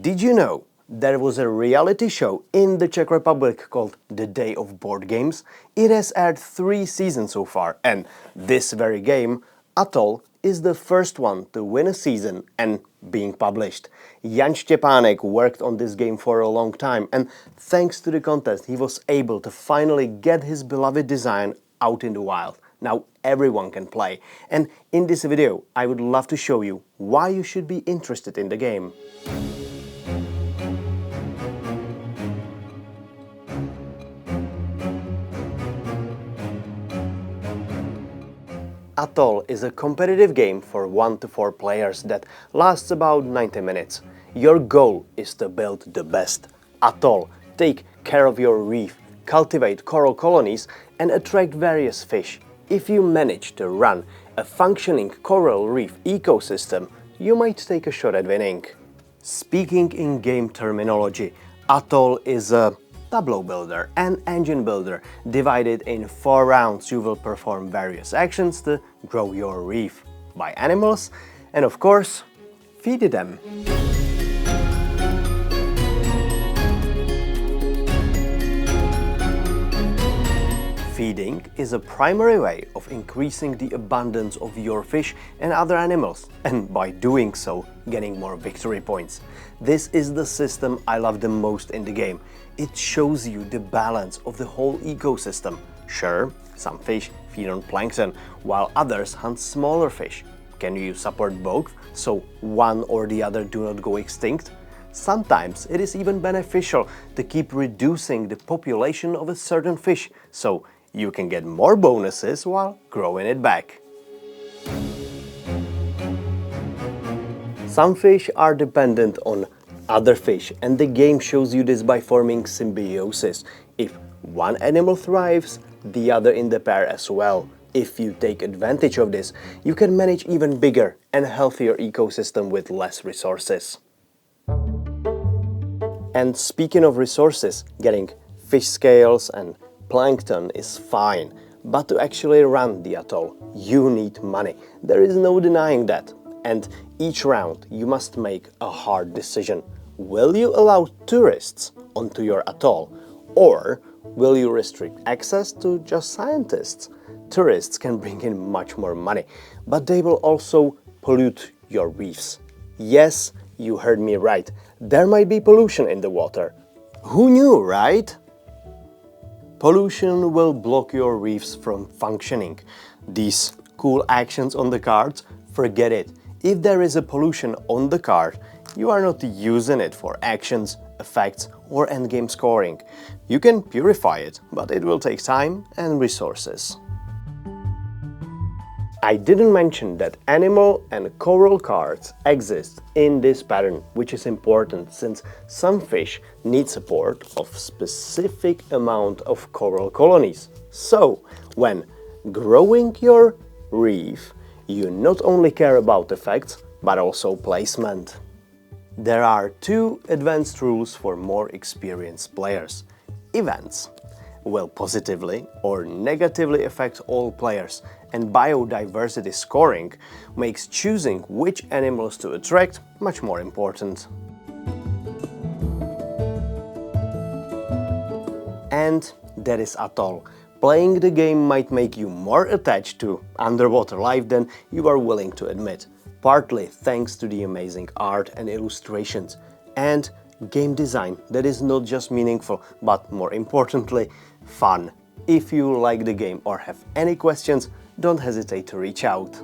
Did you know there was a reality show in the Czech Republic called The Day of Board Games? It has aired 3 seasons so far, and this very game, Atoll, is the first one to win a season and being published. Jan Štěpánek worked on this game for a long time, and thanks to the contest he was able to finally get his beloved design out in the wild. Now everyone can play, and in this video I would love to show you why you should be interested in the game. Atoll is a competitive game for 1 to 4 players that lasts about 90 minutes. Your goal is to build the best atoll, take care of your reef, cultivate coral colonies and attract various fish. If you manage to run a functioning coral reef ecosystem, you might take a shot at winning. Speaking in game terminology, Atoll is a tableau builder and engine builder. Divided in 4 rounds, you will perform various actions to grow your reef, buy animals and of course, feed them. Feeding is a primary way of increasing the abundance of your fish and other animals, and by doing so, getting more victory points. This is the system I love the most in the game. It shows you the balance of the whole ecosystem. Sure, some fish feed on plankton, while others hunt smaller fish. Can you support both, so one or the other do not go extinct? Sometimes it is even beneficial to keep reducing the population of a certain fish, so you can get more bonuses while growing it back. Some fish are dependent on other fish, and the game shows you this by forming symbiosis. If one animal thrives, the other in the pair as well. If you take advantage of this, you can manage even bigger and healthier ecosystem with less resources. And speaking of resources, getting fish scales and plankton is fine, but to actually run the atoll, you need money. There is no denying that. And each round you must make a hard decision. Will you allow tourists onto your atoll, or will you restrict access to just scientists? Tourists can bring in much more money, but they will also pollute your reefs. Yes, you heard me right. There might be pollution in the water. Who knew, right? Pollution will block your reefs from functioning. These cool actions on the cards, forget it. If there is a pollution on the card, you are not using it for actions, effects or endgame scoring. You can purify it, but it will take time and resources. I didn't mention that animal and coral cards exist in this pattern, which is important since some fish need support of specific amount of coral colonies. So, when growing your reef, you not only care about effects, but also placement. There are 2 advanced rules for more experienced players. Events will positively or negatively affect all players, and biodiversity scoring makes choosing which animals to attract much more important. And that is Atoll. Playing the game might make you more attached to underwater life than you are willing to admit, partly thanks to the amazing art and illustrations, and game design that is not just meaningful, but more importantly, fun. If you like the game or have any questions, don't hesitate to reach out.